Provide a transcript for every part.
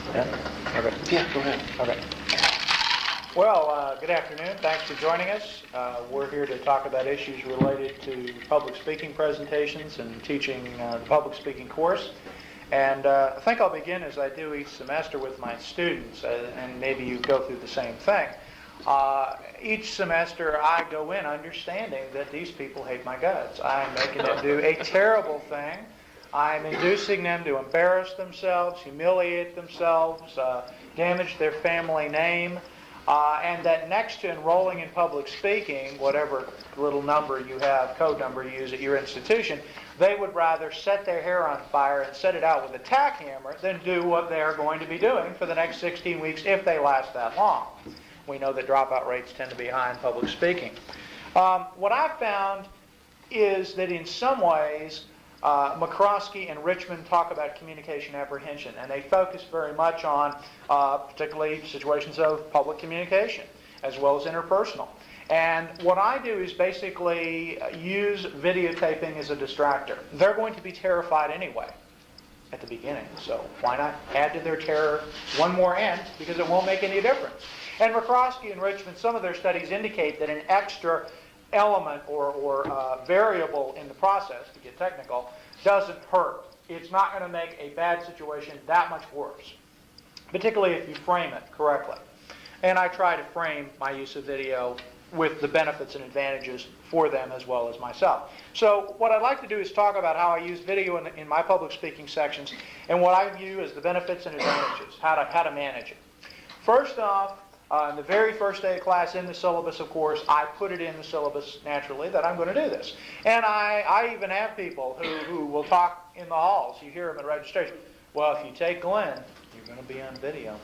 Yeah? Okay. Yeah, go ahead. Okay. Well, good afternoon. Thanks for joining us. We're here to talk about issues related to public speaking presentations and teaching the public speaking course. And I think I'll begin as I do each semester with my students, and maybe you go through the same thing. Each semester I go in understanding that these people hate my guts. I'm making them do a terrible thing. I'm inducing them to embarrass themselves, humiliate themselves, damage their family name, and that next to enrolling in public speaking, whatever little number you have, code number you use at your institution, they would rather set their hair on fire and set it out with a tack hammer than do what they're going to be doing for the next 16 weeks if they last that long. We know that dropout rates tend to be high in public speaking. What I've found is that in some ways, McCroskey and Richmond talk about communication apprehension, and they focus very much on particularly situations of public communication as well as interpersonal. And what I do is basically use videotaping as a distractor. They're going to be terrified anyway at the beginning, so why not add to their terror one more end, because it won't make any difference. And McCroskey and Richmond, some of their studies indicate that an extra element or variable in the process, to get technical, doesn't hurt. It's not going to make a bad situation that much worse, particularly if you frame it correctly. And I try to frame my use of video with the benefits and advantages for them as well as myself. So what I'd like to do is talk about how I use video in my public speaking sections and what I view as the benefits and advantages, how to manage it. First off, on the very first day of class in the syllabus, of course, I put it in the syllabus naturally that I'm going to do this. And I even have people who will talk in the halls. You hear them at registration. Well, if you take Glenn, you're going to be on video.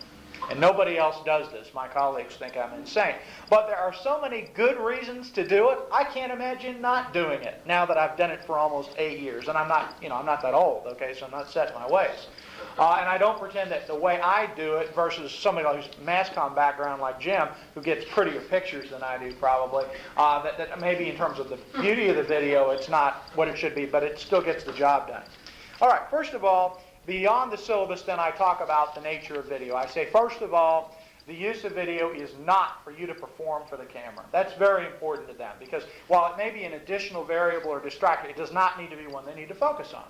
And nobody else does this. My colleagues think I'm insane. But there are so many good reasons to do it, I can't imagine not doing it now that I've done it for almost 8 years. And I'm not that old, okay, so I'm not set in my ways. And I don't pretend that the way I do it versus somebody who's mass comm background like Jim, who gets prettier pictures than I do probably, that maybe in terms of the beauty of the video, it's not what it should be, but it still gets the job done. All right, first of all, beyond the syllabus, then I talk about the nature of video. I say, first of all, the use of video is not for you to perform for the camera. That's very important to them, because while it may be an additional variable or distractor, it does not need to be one they need to focus on.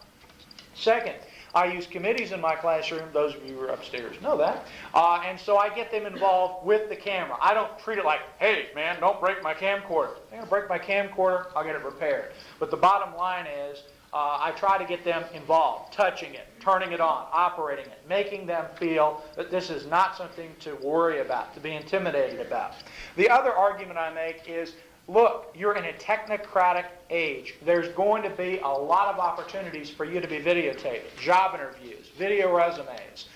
Second, I use committees in my classroom. Those of you who are upstairs know that. And so I get them involved with the camera. I don't treat it like, hey, man, don't break my camcorder. If they're going to break my camcorder, I'll get it repaired. But the bottom line is, I try to get them involved, touching it, turning it on, operating it, making them feel that this is not something to worry about, to be intimidated about. The other argument I make is, look, you're in a technocratic age. There's going to be a lot of opportunities for you to be videotaped, job interviews, video resumes.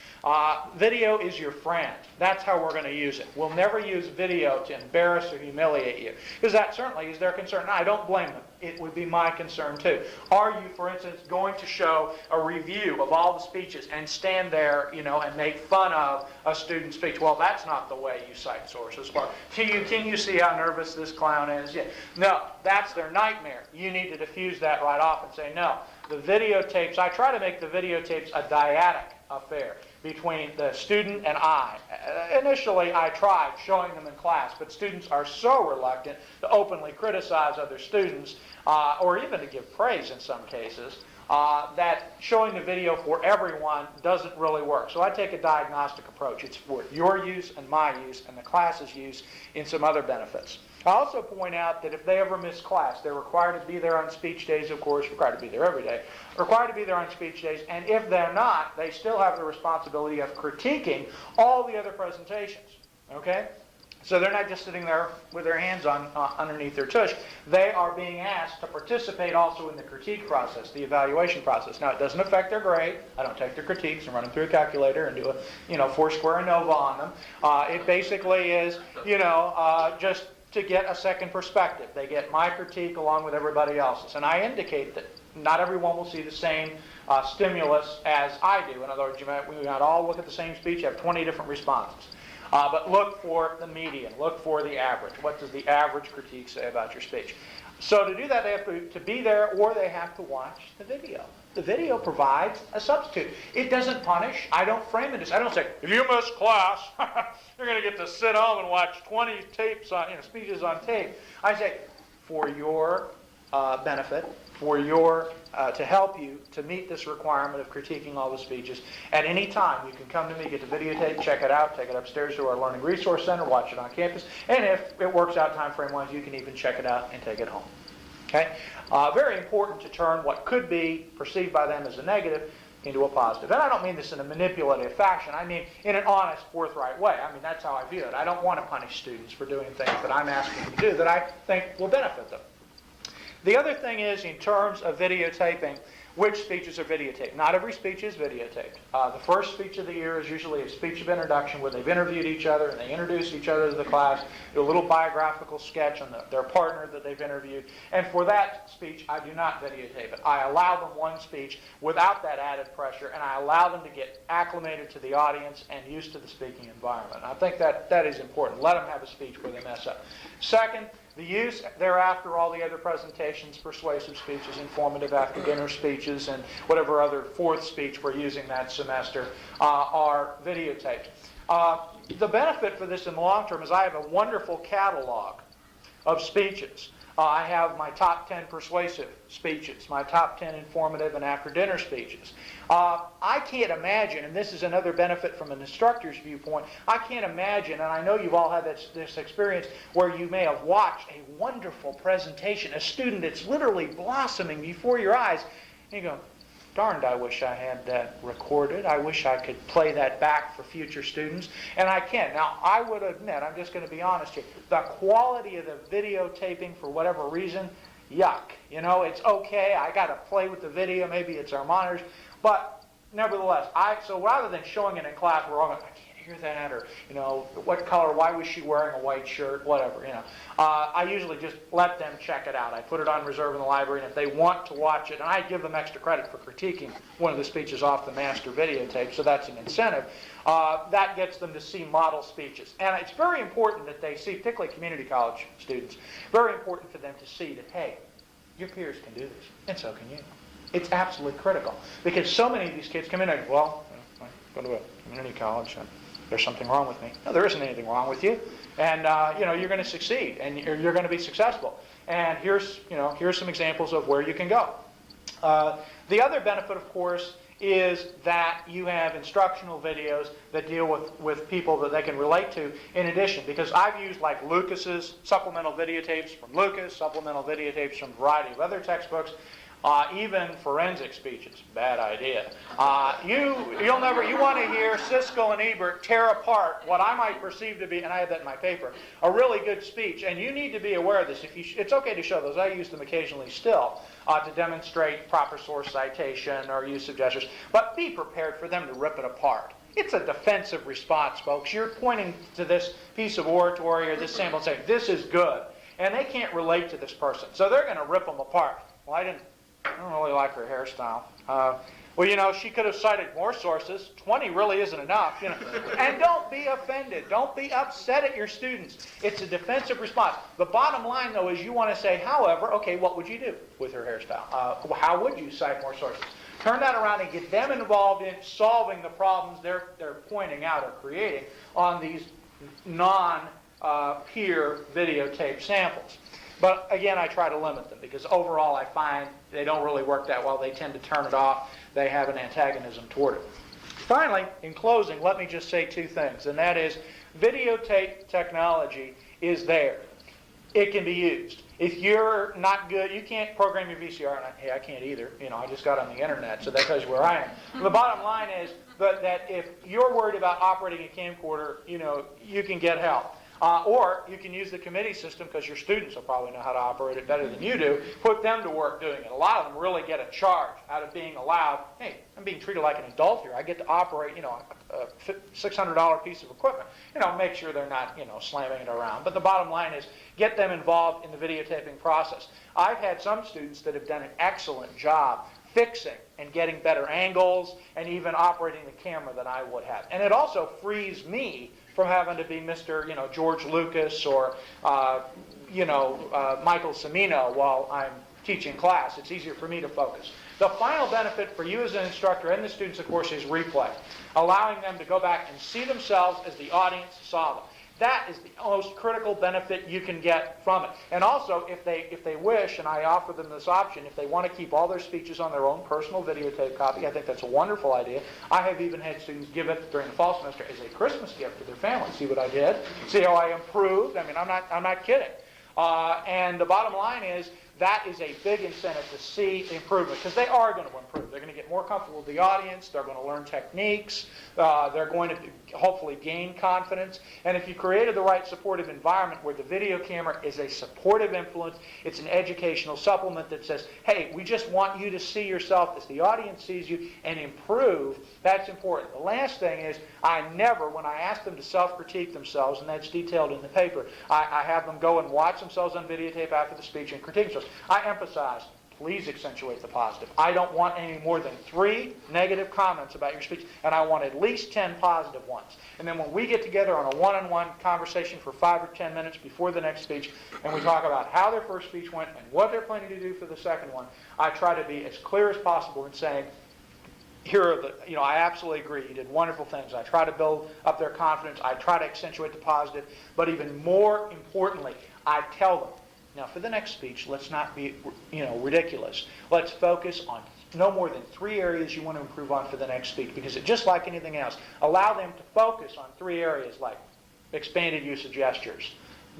Video is your friend. That's how we're going to use it. We'll never use video to embarrass or humiliate you, because that certainly is their concern. And I don't blame them. It would be my concern too. Are you, for instance, going to show a review of all the speeches and stand there, and make fun of a student's speech? Well, that's not the way you cite sources. Or can you see how nervous this clown is? Yeah. No, that's their nightmare. You need to diffuse that right off and say, no, the videotapes, I try to make the videotapes a dyadic affair between the student and I. Initially, I tried showing them in class, but students are so reluctant to openly criticize other students, or even to give praise in some cases, that showing the video for everyone doesn't really work. So I take a diagnostic approach. It's for your use and my use and the class's use in some other benefits. I also point out that if they ever miss class, they're required to be there on speech days, of course, required to be there every day, required to be there on speech days, and if they're not, they still have the responsibility of critiquing all the other presentations, okay? So they're not just sitting there with their hands underneath their tush. They are being asked to participate also in the critique process, the evaluation process. Now, it doesn't affect their grade. I don't take their critiques and run them through a calculator and do a foursquare ANOVA on them. It basically is, just to get a second perspective. They get my critique along with everybody else's. And I indicate that not everyone will see the same stimulus as I do. In other words, we might all look at the same speech, have 20 different responses. But look for the median, look for the average. What does the average critique say about your speech? So to do that, they have to be there, or they have to watch the video. the video provides a substitute. It doesn't punish. I don't frame it as, I don't say, if you miss class, you're going to get to sit home and watch 20 tapes on, speeches on tape. I say, for your benefit, for your to help you to meet this requirement of critiquing all the speeches, at any time you can come to me, get the videotape, check it out, take it upstairs to our Learning Resource Center, watch it on campus, and if it works out time frame wise, you can even check it out and take it home. Okay? Very important to turn what could be perceived by them as a negative into a positive. And I don't mean this in a manipulative fashion. I mean in an honest, forthright way. I mean, that's how I view it. I don't want to punish students for doing things that I'm asking them to do that I think will benefit them. The other thing is, in terms of videotaping, which speeches are videotaped. Not every speech is videotaped. The first speech of the year is usually a speech of introduction where they've interviewed each other and they introduce each other to the class, do a little biographical sketch on their partner that they've interviewed. And for that speech, I do not videotape it. I allow them one speech without that added pressure, and I allow them to get acclimated to the audience and used to the speaking environment. I think that is important. Let them have a speech where they mess up. Second, the use thereafter, all the other presentations, persuasive speeches, informative after-dinner speeches, and whatever other fourth speech we're using that semester are videotaped. The benefit for this in the long term is I have a wonderful catalog of speeches. I have my top 10 persuasive speeches, my top 10 informative and after-dinner speeches. I can't imagine, and this is another benefit from an instructor's viewpoint, I can't imagine, and I know you've all had this experience where you may have watched a wonderful presentation, a student that's literally blossoming before your eyes, and you go, darned, I wish I had that recorded. I wish I could play that back for future students. And I can. Now, I would admit, I'm just going to be honest here, the quality of the videotaping, for whatever reason, yuck. It's okay. I got to play with the video. Maybe it's our monitors. But nevertheless, so rather than showing it in class, we're all going, I can't hear that, or, what color, why was she wearing a white shirt, whatever, I usually just let them check it out. I put it on reserve in the library, and if they want to watch it, and I give them extra credit for critiquing one of the speeches off the master videotape, so that's an incentive, that gets them to see model speeches. And it's very important that they see, particularly community college students, very important for them to see that, hey, your peers can do this, and so can you. It's absolutely critical. Because so many of these kids come in and go, well, I go to a community college, and there's something wrong with me. No, there isn't anything wrong with you. And, you're going to succeed, and you're going to be successful. And here's some examples of where you can go. The other benefit, of course, is that you have instructional videos that deal with people that they can relate to in addition. Because I've used like Lucas's supplemental videotapes from Lucas, supplemental videotapes from a variety of other textbooks. Even forensic speeches, bad idea. You want to hear Siskel and Ebert tear apart what I might perceive to be, and I have that in my paper, a really good speech. And you need to be aware of this. It's okay to show those. I use them occasionally still to demonstrate proper source citation or use of gestures. But be prepared for them to rip it apart. It's a defensive response, folks. You're pointing to this piece of oratory or this sample and saying, this is good. And they can't relate to this person. So they're going to rip them apart. Well, I don't really like her hairstyle. She could have cited more sources. 20 really isn't enough. And don't be offended. Don't be upset at your students. It's a defensive response. The bottom line, though, is you want to say, however, okay, what would you do with her hairstyle? How would you cite more sources? Turn that around and get them involved in solving the problems they're pointing out or creating on these non-peer videotape samples. But again, I try to limit them because overall I find they don't really work that well. They tend to turn it off. They have an antagonism toward it. Finally, in closing, let me just say two things, and that is videotape technology is there. It can be used. If you're not good, you can't program your VCR, and I can't either. I just got on the internet, so that tells you where I am. The bottom line is that if you're worried about operating a camcorder, you can get help. Or you can use the committee system because your students will probably know how to operate it better than you do. Put them to work doing it. A lot of them really get a charge out of being allowed, hey, I'm being treated like an adult here. I get to operate, a $600 piece of equipment. Make sure they're not, slamming it around. But the bottom line is get them involved in the videotaping process. I've had some students that have done an excellent job fixing and getting better angles and even operating the camera than I would have. And it also frees me from having to be Mr. George Lucas or Michael Cimino while I'm teaching class. It's easier for me to focus. The final benefit for you as an instructor and the students, of course, is replay, allowing them to go back and see themselves as the audience saw them. That is the most critical benefit you can get from it. And also, if they wish, and I offer them this option, if they want to keep all their speeches on their own personal videotape copy, I think that's a wonderful idea. I have even had students give it during the fall semester as a Christmas gift to their family. See what I did? See how I improved? I mean, I'm not kidding. And the bottom line is, that is a big incentive to see improvement, because they are going to improve. They're going to get more comfortable with the audience. They're going to learn techniques. They're going to hopefully gain confidence. And if you created the right supportive environment where the video camera is a supportive influence, it's an educational supplement that says, hey, we just want you to see yourself as the audience sees you and improve, that's important. The last thing is, I never, when I ask them to self-critique themselves, and that's detailed in the paper, I have them go and watch themselves on videotape after the speech and critique themselves. I emphasize, please accentuate the positive. I don't want any more than 3 negative comments about your speech, and I want at least 10 positive ones. And then when we get together on a one-on-one conversation for 5 or 10 minutes before the next speech, and we talk about how their first speech went and what they're planning to do for the second one, I try to be as clear as possible in saying, here are the, I absolutely agree, you did wonderful things. I try to build up their confidence. I try to accentuate the positive. But even more importantly, I tell them, now, for the next speech, let's not be, ridiculous. Let's focus on no more than 3 areas you want to improve on for the next speech, because just like anything else, allow them to focus on 3 areas like expanded use of gestures,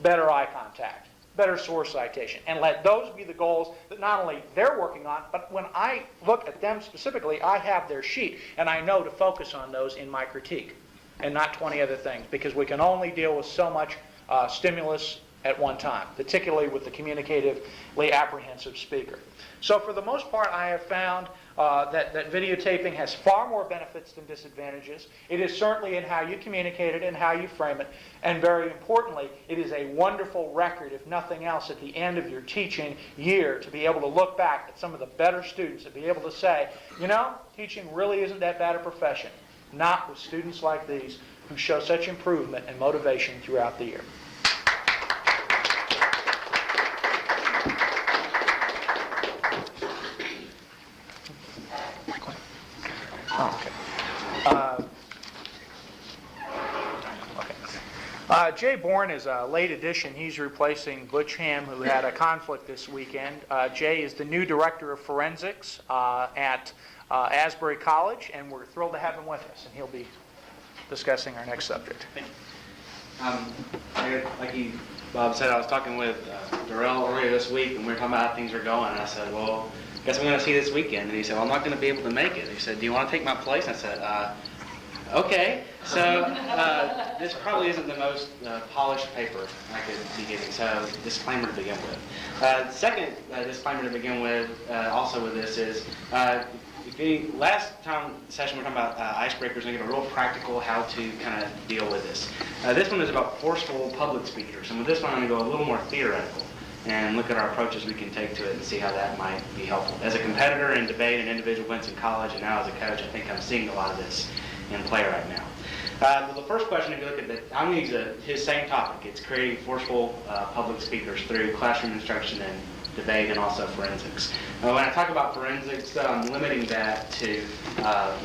better eye contact, better source citation, and let those be the goals that not only they're working on, but when I look at them specifically, I have their sheet, and I know to focus on those in my critique, and not 20 other things, because we can only deal with so much stimulus at one time, particularly with the communicatively apprehensive speaker. So for the most part, I have found that videotaping has far more benefits than disadvantages. It is certainly in how you communicate it and how you frame it, and very importantly, it is a wonderful record, if nothing else, at the end of your teaching year, to be able to look back at some of the better students and be able to say, teaching really isn't that bad a profession. Not with students like these who show such improvement and motivation throughout the year. Jay Bourne is a late addition. He's replacing Butch Ham, who had a conflict this weekend. Jay is the new director of forensics at Asbury College, and we're thrilled to have him with us, and he'll be discussing our next subject. Like Bob said, I was talking with Darrell earlier this week, and we were talking about how things are going, and I said, well, I guess I'm going to see this weekend. And he said, well, I'm not going to be able to make it. He said, do you want to take my place? And I said, okay. So this probably isn't the most polished paper I could be giving, so disclaimer to begin with. Second disclaimer to begin with, also with this is, last time session we were talking about icebreakers and give a real practical how to kind of deal with this. This one is about forceful public speakers, and with this one I'm going to go a little more theoretical and look at our approaches we can take to it and see how that might be helpful. As a competitor in debate and individual events in college, and now as a coach, I think I'm seeing a lot of this in play right now. The first question, if you look at it, I'm going to use his same topic. It's creating forceful public speakers through classroom instruction and debate and also forensics. When I talk about forensics, I'm limiting that to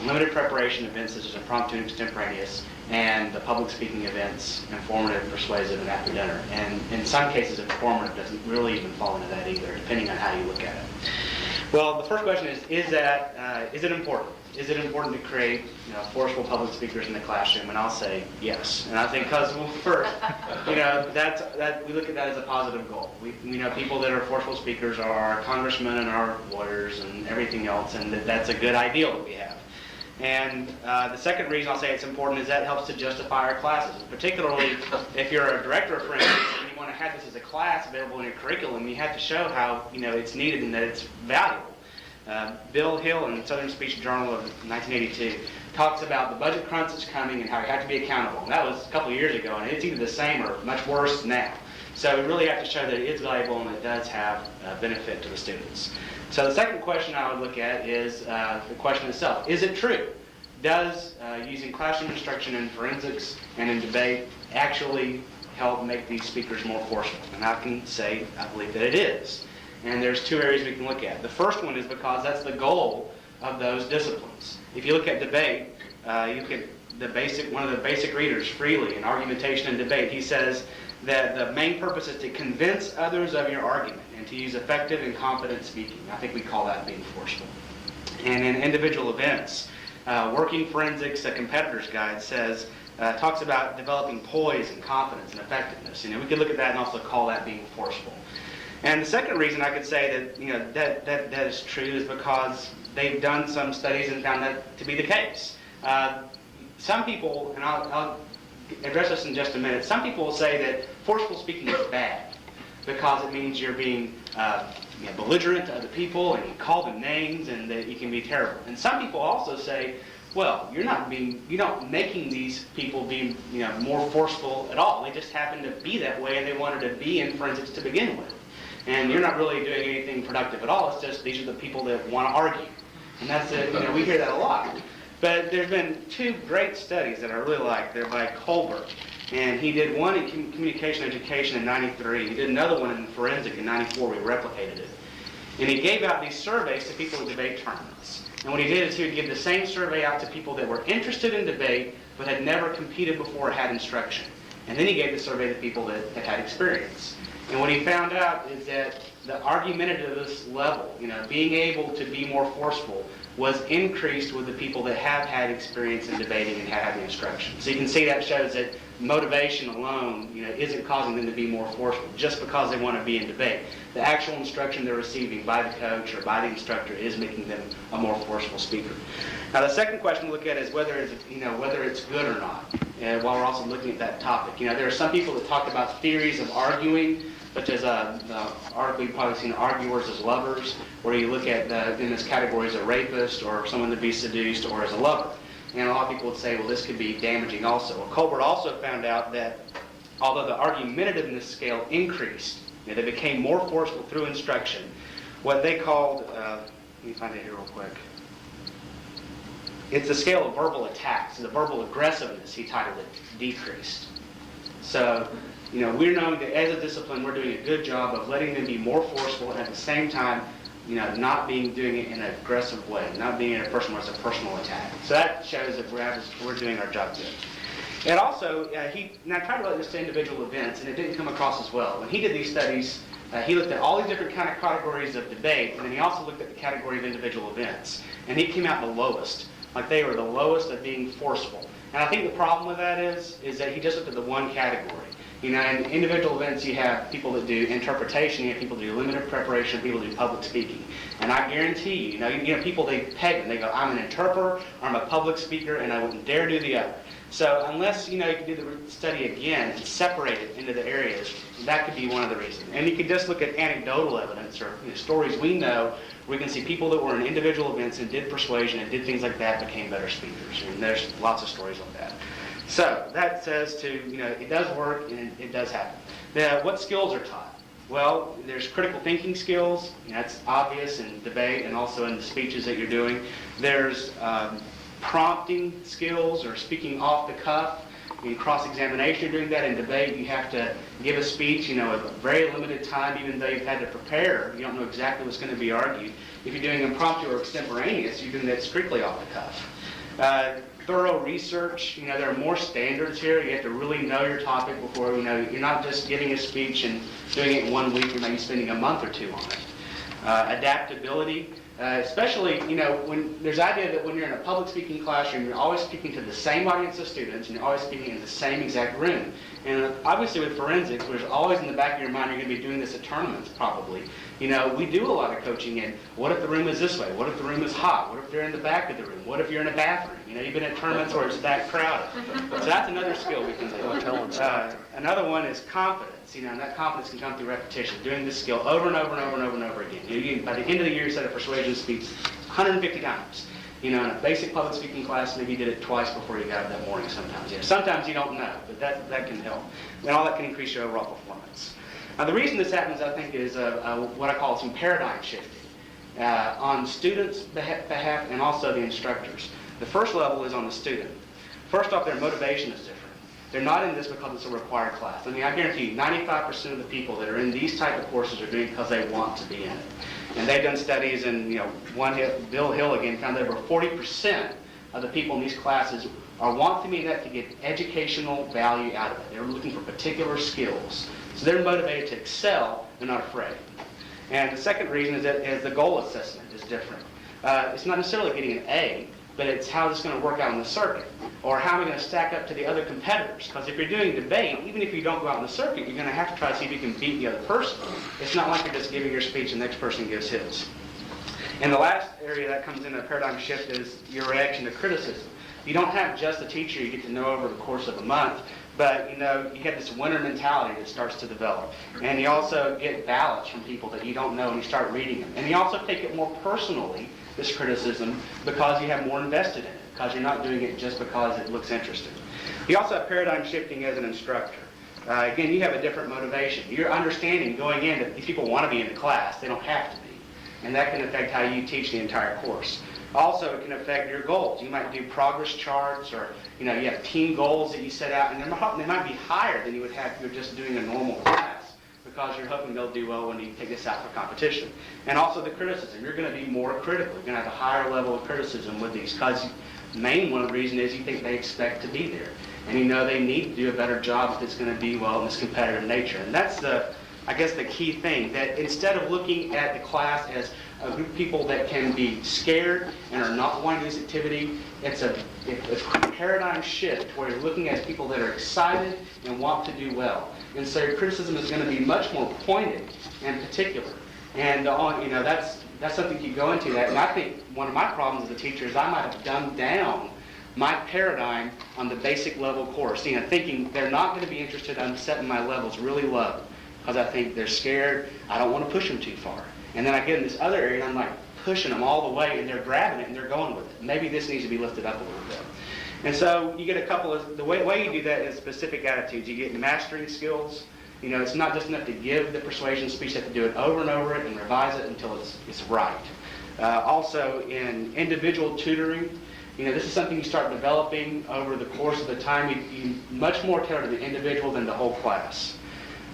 limited preparation events such as impromptu and extemporaneous, and the public speaking events, informative, persuasive, and after dinner. And in some cases, informative doesn't really even fall into that either, depending on how you look at it. Well, the first question is it important? Is it important to create forceful public speakers in the classroom? And I'll say yes. And I think because, well, first, we look at that as a positive goal. We know people that are forceful speakers are our congressmen and our lawyers and everything else, and that's a good ideal that we have. And the second reason I'll say it's important is that helps to justify our classes, particularly if you're a director of forensics and you want to have this as a class available in your curriculum. You have to show how it's needed and that it's valuable. Bill Hill in the Southern Speech Journal of 1982 talks about the budget crunch that's coming and how you have to be accountable. And that was a couple of years ago, and it's either the same or much worse now. So we really have to show that it is valuable and it does have benefit to the students. So the second question I would look at is the question itself. Is it true? Does using classroom instruction in forensics and in debate actually help make these speakers more forceful? And I can say I believe that it is. And there's two areas we can look at. The first one is because that's the goal of those disciplines. If you look at debate, you can one of the basic readers, Freely, in Argumentation and Debate, he says that the main purpose is to convince others of your argument and to use effective and confident speaking. I think we call that being forceful. And in individual events, Working Forensics, a Competitor's Guide, talks about developing poise and confidence and effectiveness. We could look at that and also call that being forceful. And the second reason I could say that that is true is because they've done some studies and found that to be the case. Some people, and I'll address this in just a minute, some people will say that forceful speaking is bad because it means you're being belligerent to other people and you call them names and that you can be terrible. And some people also say, well, you're not making these people be more forceful at all. They just happen to be that way and they wanted to be in forensics to begin with. And you're not really doing anything productive at all. It's just these are the people that want to argue. And that's it. We hear that a lot. But there's been two great studies that I really like. They're by Colbert. And he did one in communication education in 93. He did another one in forensic in 94. We replicated it. And he gave out these surveys to people at debate tournaments. And what he did is he would give the same survey out to people that were interested in debate but had never competed before or had instruction. And then he gave the survey to people that had experience. And what he found out is that the argumentative level, being able to be more forceful, was increased with the people that have had experience in debating and have had the instruction. So you can see that shows that motivation alone, isn't causing them to be more forceful just because they want to be in debate. The actual instruction they're receiving by the coach or by the instructor is making them a more forceful speaker. Now the second question to look at is whether it's good or not. While we're also looking at that topic, there are some people that talk about theories of arguing, such as the article you've probably seen, Arguers as Lovers, where you look at in this category as a rapist or someone to be seduced or as a lover. And a lot of people would say, well, this could be damaging also. Well, Colbert also found out that although the argumentativeness scale increased, they became more forceful through instruction, what they called, let me find it here real quick. It's a scale of verbal attacks. The verbal aggressiveness, he titled it, decreased. So, we're knowing that as a discipline, we're doing a good job of letting them be more forceful and at the same time, not doing it in an aggressive way, not being in a person where it's a personal attack. So that shows that we're doing our job good. And also, I tried to relate this to individual events, and it didn't come across as well. When he did these studies, he looked at all these different kind of categories of debate, and then he also looked at the category of individual events. And he came out the lowest, like they were the lowest of being forceful. And I think the problem with that is that he just looked at the one category. In individual events, you have people that do interpretation, you have people that do limited preparation, people that do public speaking. And I guarantee you, people, they peg them. They go, I'm an interpreter, or I'm a public speaker, and I wouldn't dare do the other. So unless, you can do the study again and separate it into the areas, that could be one of the reasons. And you could just look at anecdotal evidence or stories we know, we can see people that were in individual events and did persuasion and did things like that became better speakers. And there's lots of stories like that. So that says it does work and it does happen. Now, what skills are taught? Well, there's critical thinking skills. That's obvious in debate and also in the speeches that you're doing. There's prompting skills or speaking off the cuff. In cross-examination, you're doing that. In debate, you have to give a speech, with a very limited time, even though you've had to prepare. You don't know exactly what's going to be argued. If you're doing impromptu or extemporaneous, you're doing that strictly off the cuff. Thorough research, there are more standards here. You have to really know your topic before, you're not just giving a speech and doing it in 1 week. You might be spending a month or two on it. Adaptability, especially, when there's the idea that when you're in a public speaking classroom, you're always speaking to the same audience of students and you're always speaking in the same exact room. And obviously with forensics, there's always in the back of your mind, you're going to be doing this at tournaments probably. We do a lot of coaching in what if the room is this way? What if the room is hot? What if they're in the back of the room? What if you're in a bathroom? You've been at tournaments where it's that crowded. So that's another skill we can do. Another one is confidence. And that confidence can come through repetition, doing this skill over and over and over and over and over again. By the end of the year, you said a persuasion speech 150 times. In a basic public speaking class, maybe you did it twice before you got up that morning sometimes. Sometimes you don't know, but that can help. And all that can increase your overall performance. Now, the reason this happens, I think, is what I call some paradigm shifting on students' behalf and also the instructors. The first level is on the student. First off, their motivation is different. They're not in this because it's a required class. I mean, I guarantee you, 95% of the people that are in these type of courses are doing it because they want to be in it. And they've done studies, and Bill Hill again found that over 40% of the people in these classes are wanting to be in that to get educational value out of it. They're looking for particular skills. So they're motivated to excel, they're not afraid. And the second reason is that the goal assessment is different. It's not necessarily getting an A, but it's how it's going to work out on the circuit, or how am I going to stack up to the other competitors. Because if you're doing debate, even if you don't go out on the circuit, you're going to have to try to see if you can beat the other person. It's not like you're just giving your speech and the next person gives his. And the last area that comes in a paradigm shift is your reaction to criticism. You don't have just a teacher you get to know over the course of a month, but you have this winner mentality that starts to develop. And you also get ballots from people that you don't know, and you start reading them. And you also take it more personally, this criticism, because you have more invested in it, because you're not doing it just because it looks interesting. You also have paradigm shifting as an instructor. Again, you have a different motivation. You're understanding going in that these people want to be in the class. They don't have to be. And that can affect how you teach the entire course. Also, it can affect your goals. You might do progress charts, or you have team goals that you set out, and they might be higher than you would have if you're just doing a normal class, because you're hoping they'll do well when you take this out for competition. And also the criticism. You're going to be more critical. You're going to have a higher level of criticism with these, because one of the reasons is you think they expect to be there. And they need to do a better job if it's going to be well in this competitive nature. And that's the key thing, that instead of looking at the class as a group of people that can be scared and are not wanting to do this activity, it's a paradigm shift where you're looking at people that are excited and want to do well. And so your criticism is going to be much more pointed and particular. And that's something you go into that. And I think one of my problems as a teacher is I might have dumbed down my paradigm on the basic level course, thinking they're not going to be interested in setting my levels really low, because I think they're scared, I don't want to push them too far. And then I get in this other area and I'm like pushing them all the way, and they're grabbing it and they're going with it. Maybe this needs to be lifted up a little bit. And so you get the way you do that is specific attitudes. You get mastering skills. It's not just enough to give the persuasion speech, you have to do it over and over and revise it until it's right. Also in individual tutoring, this is something you start developing over the course of the time. You much more tailor to the individual than the whole class.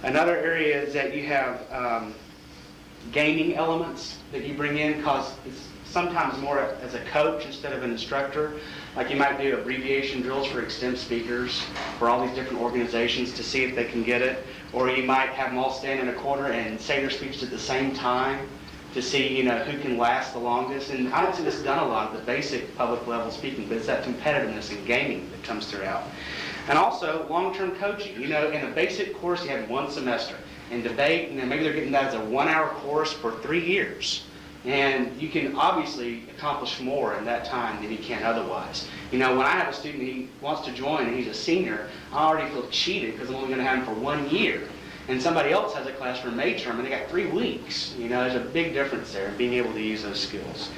Another area is that you have gaming elements that you bring in, because it's sometimes more as a coach instead of an instructor. Like you might do abbreviation drills for extemp speakers for all these different organizations to see if they can get it. Or you might have them all stand in a corner and say their speeches at the same time to see who can last the longest. And I don't see this done a lot at the basic public level speaking, but it's that competitiveness in gaming that comes throughout. And also long-term coaching. In a basic course you have one semester. In debate, maybe they're getting that as a 1-hour course for 3 years. And you can obviously accomplish more in that time than you can otherwise. When I have a student, he wants to join and he's a senior, I already feel cheated because I'm only going to have him for 1 year. And somebody else has a class for May term and they got 3 weeks. There's a big difference there in being able to use those skills.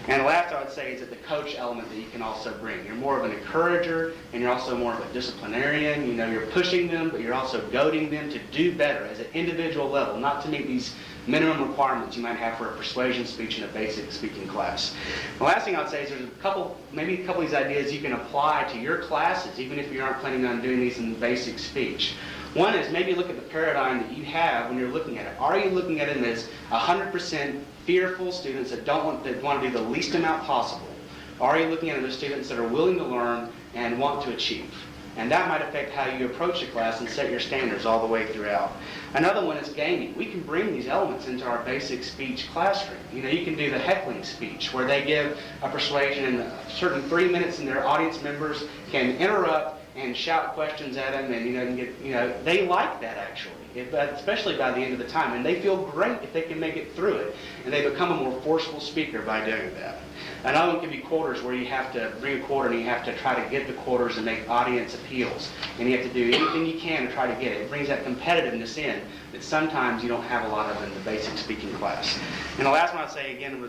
And the last I would say is that the coach element that you can also bring. You're more of an encourager, and you're also more of a disciplinarian. You're pushing them, but you're also goading them to do better as an individual level, not to meet these minimum requirements you might have for a persuasion speech in a basic speaking class. The last thing I would say is there's a couple of these ideas you can apply to your classes, even if you aren't planning on doing these in basic speech. One is maybe look at the paradigm that you have when you're looking at it. Are you looking at it as 100% fearful students that want to do the least amount possible? Or are you looking at it as students that are willing to learn and want to achieve? And that might affect how you approach the class and set your standards all the way throughout. Another one is gaming. We can bring these elements into our basic speech classroom. You can do the heckling speech where they give a persuasion in a certain 3 minutes and their audience members can interrupt and shout questions at them, and they like that actually, especially by the end of the time, and they feel great if they can make it through it, and they become a more forceful speaker by doing that. Another one can be quarters, where you have to bring a quarter and you have to try to get the quarters and make audience appeals, and you have to do anything you can to try to get it. It brings that competitiveness in that sometimes you don't have a lot of in the basic speaking class. And the last one I'd say again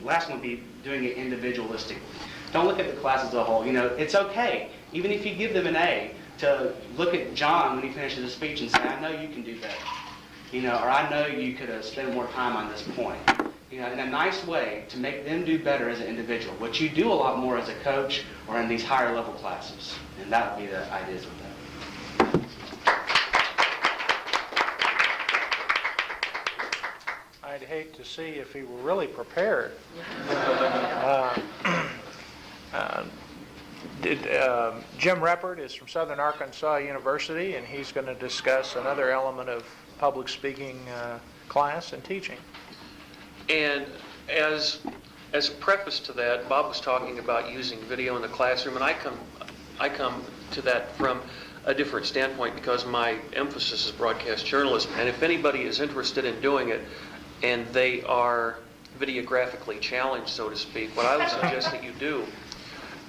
last one would be doing it individualistically. Don't look at the class as a whole. It's okay, even if you give them an A, to look at John when he finishes his speech and say, I know you can do better. Or I know you could have spent more time on this point. in a nice way to make them do better as an individual, which you do a lot more as a coach or in these higher level classes. And that would be the ideas with that. I'd hate to see if he were really prepared. Jim Reppert is from Southern Arkansas University, and he's going to discuss another element of public speaking class and teaching. And as a preface to that, Bob was talking about using video in the classroom, and I come to that from a different standpoint because my emphasis is broadcast journalism. And if anybody is interested in doing it and they are videographically challenged, so to speak, what I would suggest that you do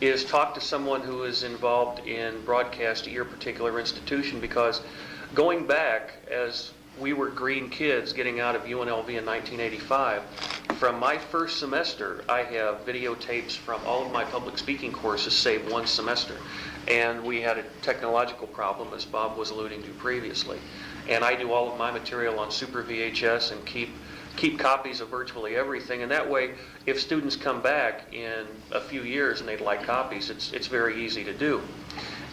is talk to someone who is involved in broadcast at your particular institution, because going back as we were green kids getting out of UNLV in 1985, from my first semester, I have videotapes from all of my public speaking courses, save one semester. And we had a technological problem, as Bob was alluding to previously. And I do all of my material on Super VHS and keep copies of virtually everything. And that way, if students come back in a few years and they'd like copies, it's very easy to do.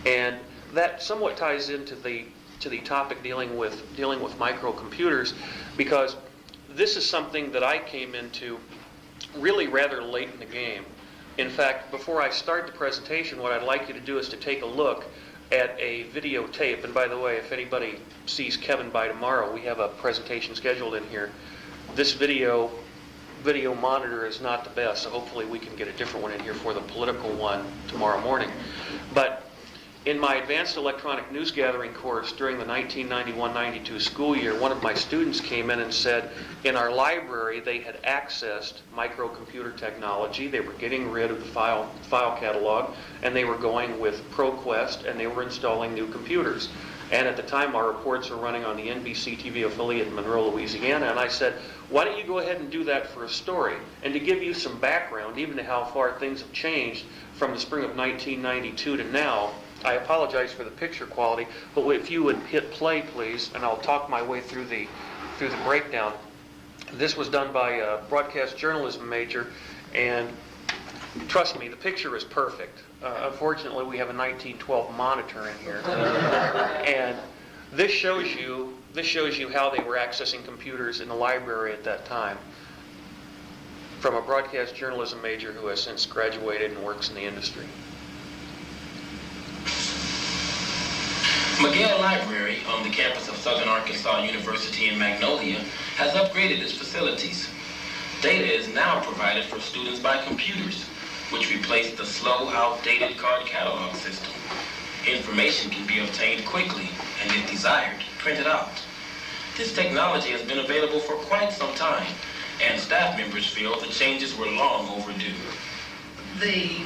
And that somewhat ties into the topic dealing with microcomputers, because this is something that I came into really rather late in the game. In fact, before I start the presentation, what I'd like you to do is to take a look at a videotape. And by the way, if anybody sees Kevin by tomorrow, we have a presentation scheduled in here. This video monitor is not the best, so hopefully we can get a different one in here for the political one tomorrow morning. But in my advanced electronic news gathering course during the 1991-92 school year, one of my students came in and said in our library they had accessed microcomputer technology. They were getting rid of the file catalog, and they were going with ProQuest, and they were installing new computers. And at the time, our reports were running on the NBC TV affiliate in Monroe, Louisiana, and I said, why don't you go ahead and do that for a story? And to give you some background, even to how far things have changed from the spring of 1992 to now, I apologize for the picture quality, but if you would hit play, please, and I'll talk my way through the breakdown. This was done by a broadcast journalism major, and trust me, the picture is perfect. Unfortunately, we have a 1912 monitor in here, and this shows you how they were accessing computers in the library at that time, from a broadcast journalism major who has since graduated and works in the industry. McGill Library on the campus of Southern Arkansas University in Magnolia has upgraded its facilities. Data is now provided for students by computers, which replaced the slow, outdated card catalog system. Information can be obtained quickly and, if desired, printed out. This technology has been available for quite some time, and staff members feel the changes were long overdue. The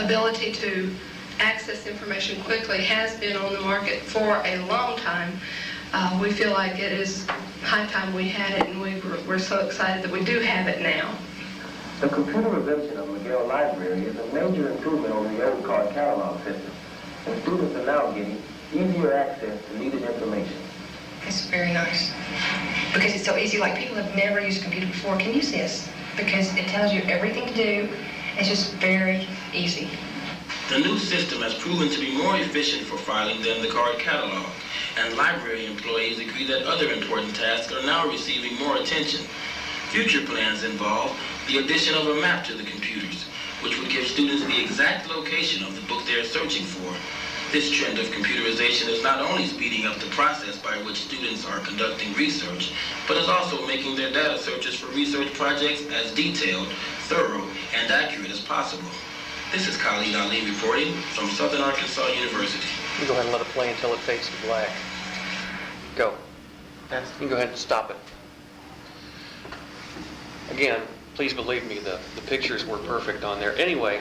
ability to access information quickly has been on the market for a long time. We feel like it is high time we had it, and we're so excited that we do have it now. The computerization of McGill Library is a major improvement over the old card catalog system, and students are now getting easier access to needed information. It's very nice because it's so easy. Like, people have never used a computer before can use this because it tells you everything to do. It's just very easy. The new system has proven to be more efficient for filing than the card catalog, and library employees agree that other important tasks are now receiving more attention. Future plans involve the addition of a map to the computers, which would give students the exact location of the book they are searching for. This trend of computerization is not only speeding up the process by which students are conducting research, but is also making their data searches for research projects as detailed, thorough, and accurate as possible. This is Khalid Ali reporting from Southern Arkansas University. You go ahead and let it play until it fades to black. Go. You can go ahead and stop it. Again, please believe me, the pictures were perfect on there. Anyway,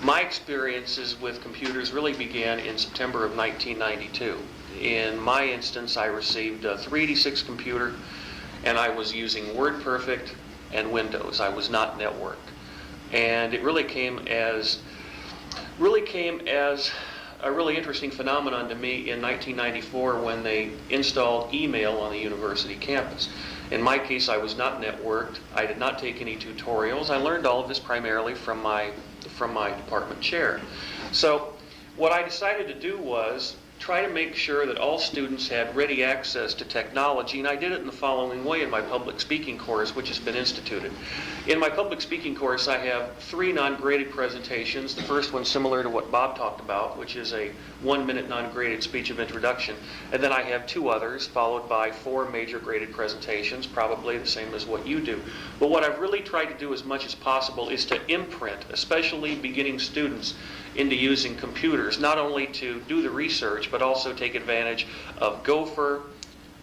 my experiences with computers really began in September of 1992. In my instance, I received a 386 computer, and I was using WordPerfect and Windows. I was not networked. And it really came as a really interesting phenomenon to me in 1994 when they installed email on the university campus. In my case, I was not networked. I did not take any tutorials. I learned all of this primarily from my department chair. So what I decided to do was try to make sure that all students had ready access to technology, and I did it in the following way in my public speaking course, which has been instituted. In my public speaking course, I have 3 non-graded presentations. The first one similar to what Bob talked about, which is a 1-minute non-graded speech of introduction. And then I have 2 others, followed by 4 major graded presentations, probably the same as what you do. But what I've really tried to do as much as possible is to imprint, especially beginning students, into using computers, not only to do the research, but also take advantage of Gopher,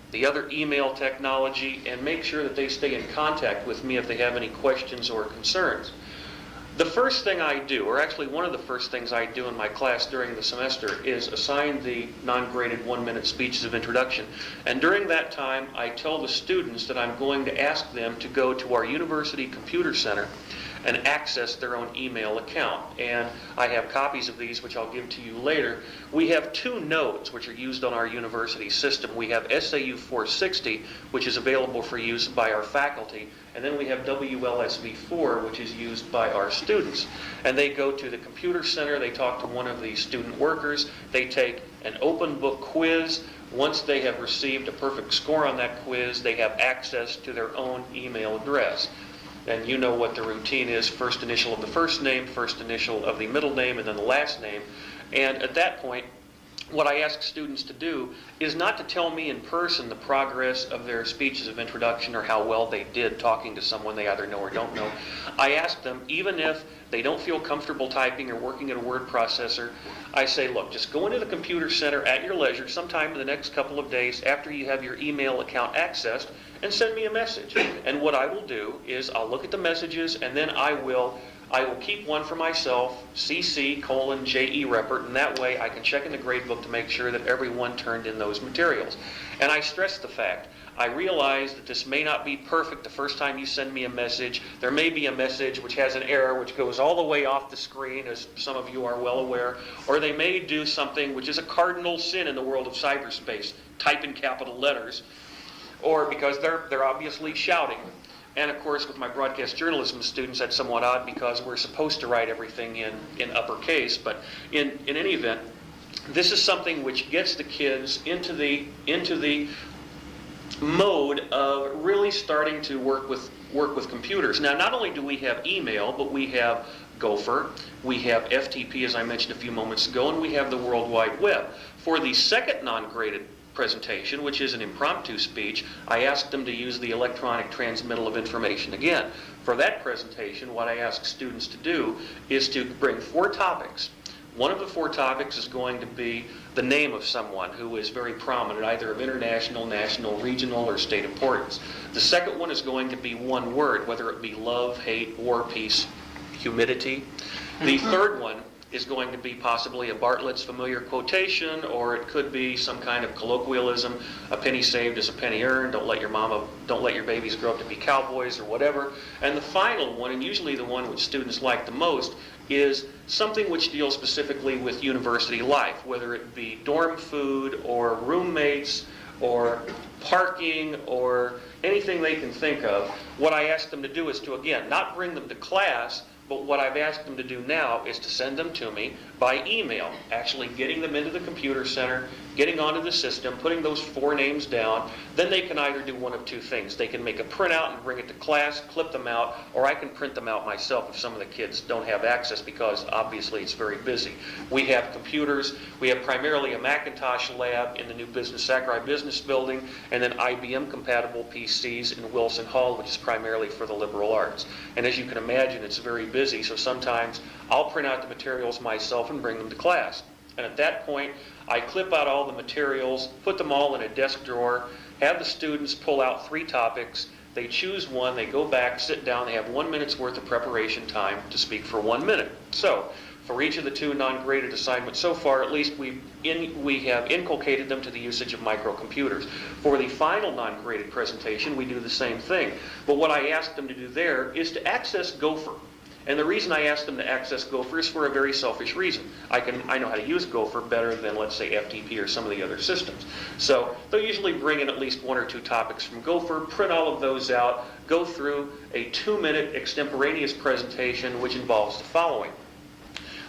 the other email technology, and make sure that they stay in contact with me if they have any questions or concerns. The first thing I do, or actually one of the first things I do in my class during the semester, is assign the non-graded 1-minute speeches of introduction. And during that time, I tell the students that I'm going to ask them to go to our University Computer Center and access their own email account. And I have copies of these, which I'll give to you later. We have 2 nodes which are used on our university system. We have SAU 460, which is available for use by our faculty, and then we have WLSV4, which is used by our students. And they go to the computer center, they talk to one of the student workers, they take an open book quiz. Once they have received a perfect score on that quiz, they have access to their own email address. And you know what the routine is: first initial of the first name, first initial of the middle name, and then the last name. And at that point, what I ask students to do is not to tell me in person the progress of their speeches of introduction or how well they did talking to someone they either know or don't know. I ask them, even if they don't feel comfortable typing or working at a word processor, I say, look, just go into the computer center at your leisure sometime in the next couple of days after you have your email account accessed, and send me a message. And what I will do is I'll look at the messages, and then I will keep one for myself, CC:JE Reppert, and that way I can check in the gradebook to make sure that everyone turned in those materials. And I stress the fact, I realize that this may not be perfect the first time you send me a message. There may be a message which has an error which goes all the way off the screen, as some of you are well aware, or they may do something which is a cardinal sin in the world of cyberspace, type in capital letters, or because they're obviously shouting. And of course, with my broadcast journalism students, that's somewhat odd because we're supposed to write everything in uppercase. But in any event, this is something which gets the kids into the mode of really starting to work with computers. Now, not only do we have email, but we have Gopher, we have FTP, as I mentioned a few moments ago, and we have the World Wide Web. For the second non-graded presentation, which is an impromptu speech, I asked them to use the electronic transmittal of information. Again, for that presentation, what I ask students to do is to bring 4 topics. One of the 4 topics is going to be the name of someone who is very prominent, either of international, national, regional, or state importance. The second one is going to be one word, whether it be love, hate, war, peace, humidity. The third one is going to be possibly a Bartlett's familiar quotation, or it could be some kind of colloquialism, a penny saved is a penny earned, don't let your babies grow up to be cowboys, or whatever. And the final one, and usually the one which students like the most, is something which deals specifically with university life, whether it be dorm food, or roommates, or parking, or anything they can think of. What I ask them to do is to, again, not bring them to class, but what I've asked them to do now is to send them to me by email, actually getting them into the computer center, getting onto the system, putting those 4 names down. Then they can either do one of 2 things. They can make a printout and bring it to class, clip them out, or I can print them out myself if some of the kids don't have access, because obviously it's very busy. We have computers. We have primarily a Macintosh lab in the new Sakurai Business Building, and then IBM-compatible PCs in Wilson Hall, which is primarily for the liberal arts. And as you can imagine, it's very busy, so sometimes I'll print out the materials myself and bring them to class. And at that point, I clip out all the materials, put them all in a desk drawer, have the students pull out 3 topics, they choose one, they go back, sit down, they have 1 minute's worth of preparation time to speak for 1 minute. So, for each of the 2 non-graded assignments so far, at least we have inculcated them to the usage of microcomputers. For the final non-graded presentation, we do the same thing. But what I ask them to do there is to access Gopher. And the reason I ask them to access Gopher is for a very selfish reason. I know how to use Gopher better than, let's say, FTP or some of the other systems. So they'll usually bring in at least 1 or 2 topics from Gopher, print all of those out, go through a 2-minute extemporaneous presentation which involves the following.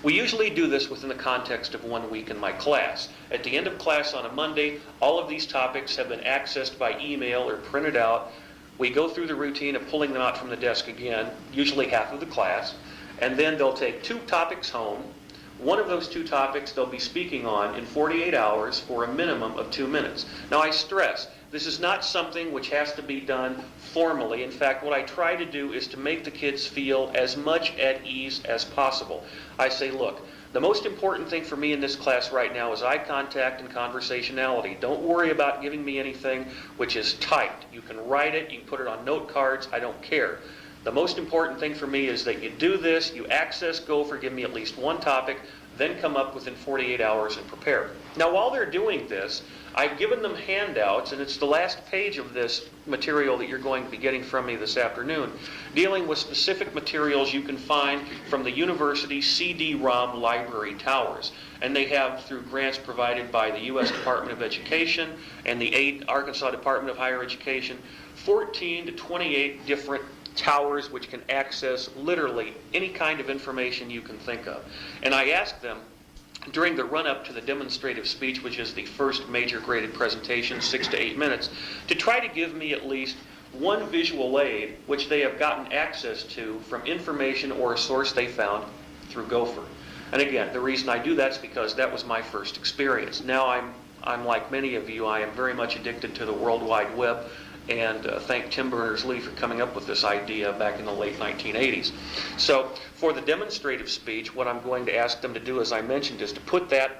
We usually do this within the context of 1 week in my class. At the end of class on a Monday, all of these topics have been accessed by email or printed out. We go through the routine of pulling them out from the desk again, usually half of the class, and then they'll take 2 topics home. One of those 2 topics they'll be speaking on in 48 hours for a minimum of 2 minutes. Now I stress, this is not something which has to be done formally. In fact, what I try to do is to make the kids feel as much at ease as possible. I say, look, the most important thing for me in this class right now is eye contact and conversationality. Don't worry about giving me anything which is typed. You can write it, you can put it on note cards, I don't care. The most important thing for me is that you do this, you access Gopher, give me at least 1 topic, then come up within 48 hours and prepare. Now while they're doing this, I've given them handouts, and it's the last page of this material that you're going to be getting from me this afternoon, dealing with specific materials you can find from the university CD-ROM library towers. And they have, through grants provided by the U.S. Department of Education and the Arkansas Department of Higher Education, 14 to 28 different towers which can access literally any kind of information you can think of. And I asked them, during the run-up to the demonstrative speech, which is the first major graded presentation, 6 to 8 minutes, to try to give me at least 1 visual aid which they have gotten access to from information or a source they found through Gopher. And again, the reason I do that is because that was my first experience. Now I'm like many of you, I am very much addicted to the World Wide Web, and thank Tim Berners-Lee for coming up with this idea back in the late 1980s. So for the demonstrative speech, what I'm going to ask them to do, as I mentioned, is to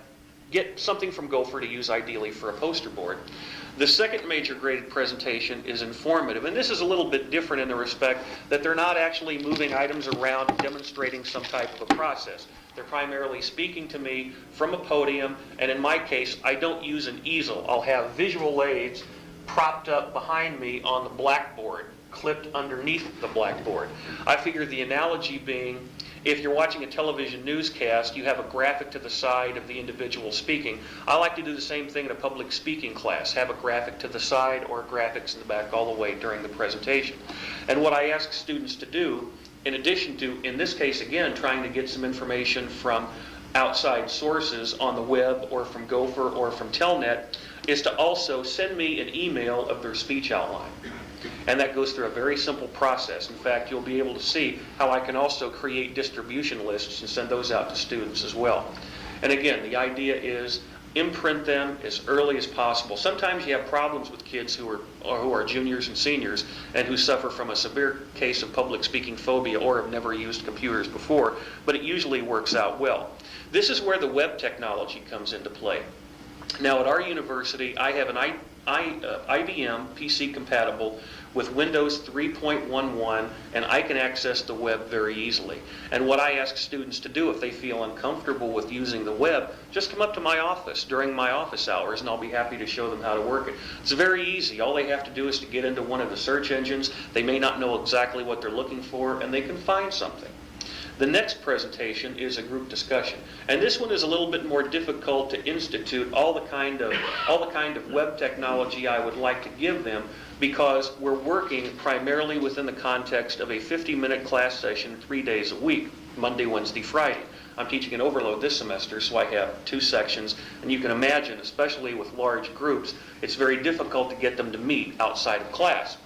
get something from Gopher to use ideally for a poster board. The second major graded presentation is informative, and this is a little bit different in the respect that they're not actually moving items around and demonstrating some type of a process. They're primarily speaking to me from a podium, and in my case, I don't use an easel. I'll have visual aids propped up behind me on the blackboard, clipped underneath the blackboard. I figure the analogy being, if you're watching a television newscast, you have a graphic to the side of the individual speaking. I like to do the same thing in a public speaking class, have a graphic to the side or graphics in the back all the way during the presentation. And what I ask students to do, in addition to, in this case again, trying to get some information from outside sources on the web or from Gopher or from Telnet, is to also send me an email of their speech outline. And that goes through a very simple process. In fact, you'll be able to see how I can also create distribution lists and send those out to students as well. And again, the idea is imprint them as early as possible. Sometimes you have problems with kids who are juniors and seniors and who suffer from a severe case of public speaking phobia or have never used computers before, but it usually works out well. This is where the web technology comes into play. Now at our university, I have an IBM PC compatible with Windows 3.11, and I can access the web very easily. And what I ask students to do, if they feel uncomfortable with using the web, just come up to my office during my office hours and I'll be happy to show them how to work it. It's very easy. All they have to do is to get into one of the search engines. They may not know exactly what they're looking for, and they can find something. The next presentation is a group discussion, and this one is a little bit more difficult to institute all the kind of web technology I would like to give them, because we're working primarily within the context of a 50-minute class session 3 days a week, Monday, Wednesday, Friday. I'm teaching an overload this semester, so I have 2 sections, and you can imagine, especially with large groups, it's very difficult to get them to meet outside of class.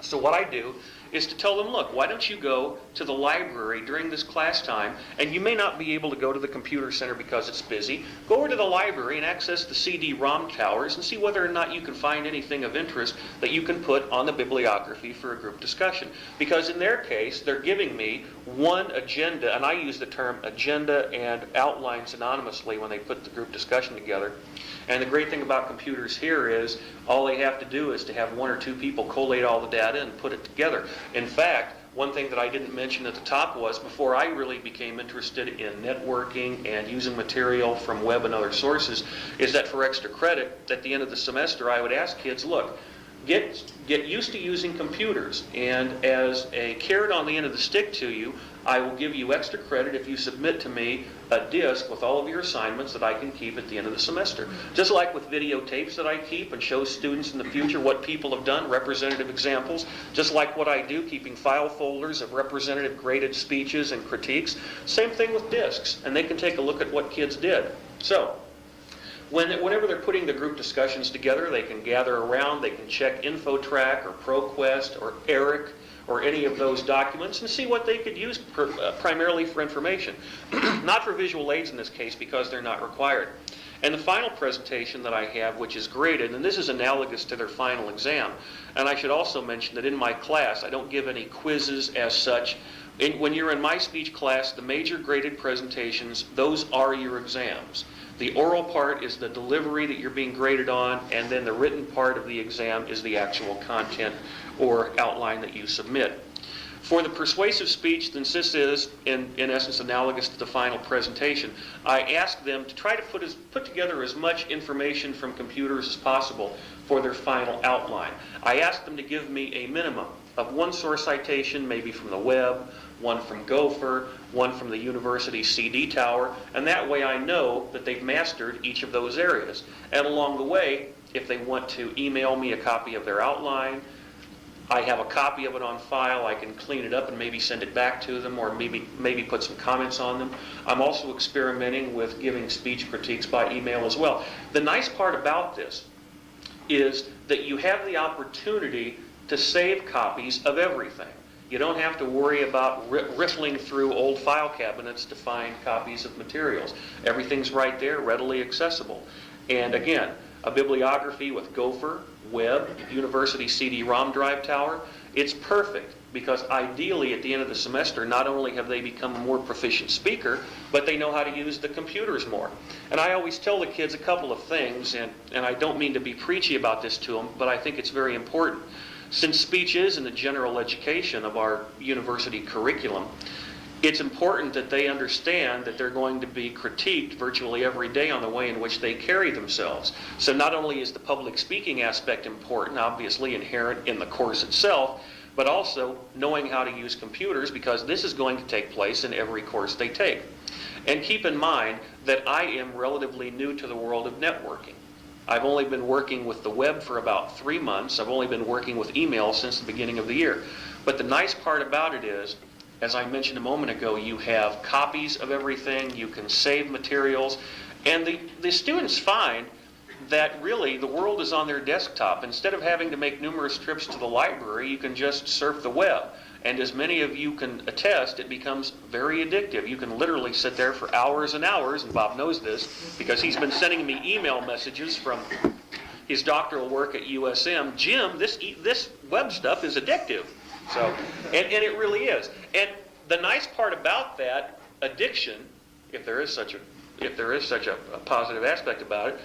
So what I do is to tell them, look, why don't you go to the library during this class time, and you may not be able to go to the computer center because it's busy. Go over to the library and access the CD-ROM towers and see whether or not you can find anything of interest that you can put on the bibliography for a group discussion. Because in their case, they're giving me one agenda, and I use the term agenda and outline synonymously when they put the group discussion together. And the great thing about computers here is all they have to do is to have 1 or 2 people collate all the data and put it together. In fact, one thing that I didn't mention at the top was, before I really became interested in networking and using material from web and other sources, is that for extra credit, at the end of the semester, I would ask kids, look, get used to using computers, and as a carrot on the end of the stick to you, I will give you extra credit if you submit to me a disk with all of your assignments that I can keep at the end of the semester. Just like with videotapes that I keep and show students in the future what people have done, representative examples, just like what I do, keeping file folders of representative graded speeches and critiques. Same thing with disks, and they can take a look at what kids did. So, whenever they're putting the group discussions together, they can gather around, they can check InfoTrack or ProQuest or ERIC or any of those documents and see what they could use primarily for information. Not for visual aids in this case, because they're not required. And the final presentation that I have, which is graded, and this is analogous to their final exam, and I should also mention that in my class I don't give any quizzes as such. When you're in my speech class, the major graded presentations, those are your exams. The oral part is the delivery that you're being graded on, and then the written part of the exam is the actual content or outline that you submit. For the persuasive speech, since this is, in essence, analogous to the final presentation, I ask them to try to put together as much information from computers as possible for their final outline. I ask them to give me a minimum of one source citation, maybe from the web, one from Gopher, one from the university CD tower, and that way I know that they've mastered each of those areas. And along the way, if they want to email me a copy of their outline, I have a copy of it on file. I can clean it up and maybe send it back to them, or maybe put some comments on them. I'm also experimenting with giving speech critiques by email as well. The nice part about this is that you have the opportunity to save copies of everything. You don't have to worry about riffling through old file cabinets to find copies of materials. Everything's right there, readily accessible. And again, a bibliography with Gopher, Web, University CD-ROM drive tower, it's perfect, because ideally at the end of the semester, not only have they become a more proficient speaker, but they know how to use the computers more. And I always tell the kids a couple of things, and I don't mean to be preachy about this to them, but I think it's very important. Since speech is in the general education of our university curriculum, it's important that they understand that they're going to be critiqued virtually every day on the way in which they carry themselves. So not only is the public speaking aspect important, obviously inherent in the course itself, but also knowing how to use computers, because this is going to take place in every course they take. And keep in mind that I am relatively new to the world of networking. I've only been working with the web for about 3 months. I've only been working with email since the beginning of the year. But the nice part about it is, as I mentioned a moment ago, you have copies of everything, you can save materials, and the students find that really the world is on their desktop. Instead of having to make numerous trips to the library, you can just surf the web. And as many of you can attest, it becomes very addictive. You can literally sit there for hours and hours, and Bob knows this because he's been sending me email messages from his doctoral work at USM. Jim, this web stuff is addictive. So, and it really is. And the nice part about that addiction, if there is such a positive aspect about it,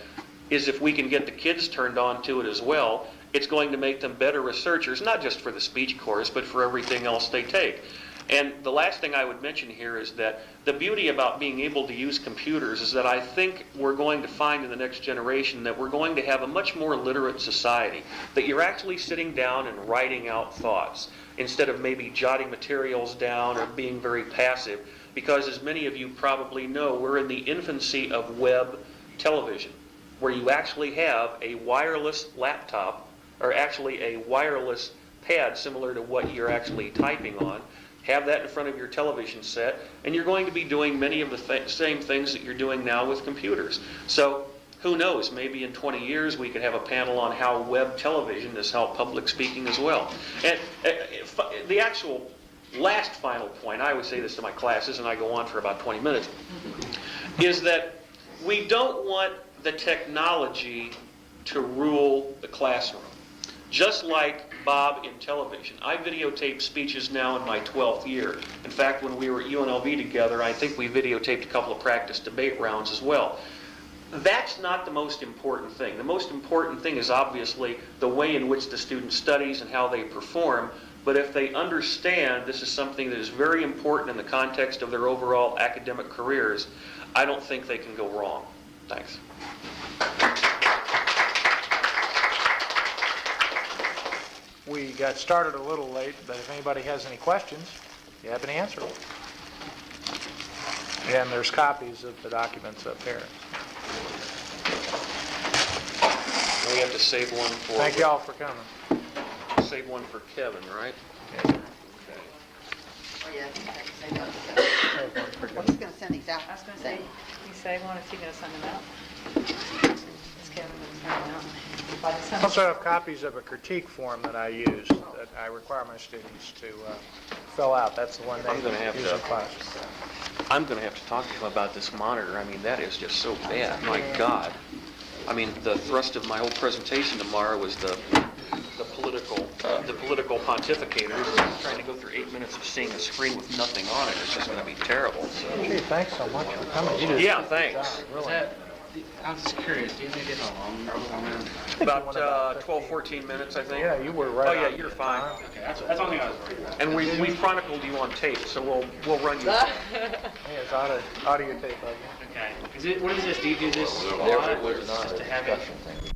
is if we can get the kids turned on to it as well, it's going to make them better researchers, not just for the speech course, but for everything else they take. And the last thing I would mention here is that the beauty about being able to use computers is that I think we're going to find in the next generation that we're going to have a much more literate society, that you're actually sitting down and writing out thoughts instead of maybe jotting materials down or being very passive, because as many of you probably know, we're in the infancy of web television, where you actually have a wireless laptop, or actually a wireless pad similar to what you're actually typing on. Have that in front of your television set, and you're going to be doing many of the same things that you're doing now with computers. So who knows, maybe in 20 years we could have a panel on how web television has helped public speaking as well. And the actual last final point, I always say this to my classes, and I go on for about 20 minutes, is that we don't want the technology to rule the classroom. Just like Bob in television. I videotape speeches now in my 12th year. In fact, when we were at UNLV together, I think we videotaped a couple of practice debate rounds as well. That's not the most important thing. The most important thing is obviously the way in which the student studies and how they perform. But if they understand this is something that is very important in the context of their overall academic careers, I don't think they can go wrong. Thanks. We got started a little late, but if anybody has any questions, you have any answer. And there's copies of the documents up here. We have to save one for... Thank you all for coming. Save one for Kevin, right? Well, he's going to send these out. I was going to say, you save one, is he going to send them out? Is Kevin going to send them out? By the I summer? also have copies of a critique form that I use, that I require my students to fill out. That's the one they I'm gonna have use to- in class. I'm going to have to talk to him about this monitor. I mean, that is just so bad. My God. I mean, the thrust of my whole presentation tomorrow was the political pontificators, and trying to go through 8 minutes of seeing a screen with nothing on it. It's just going to be terrible. So. Gee, thanks so much for coming. You did Yeah, a good thanks. job, really. I was just curious, do you think it's how long you were on that? About 12, 14 minutes, I think. Yeah, you were right Oh, yeah, on you're the fine. time. Okay, that's the only thing I was worried about. And we chronicled you on tape, so we'll run you. Yeah, it's audio tape of you. Okay. What is this? Do you do this a lot? Or is this just to have it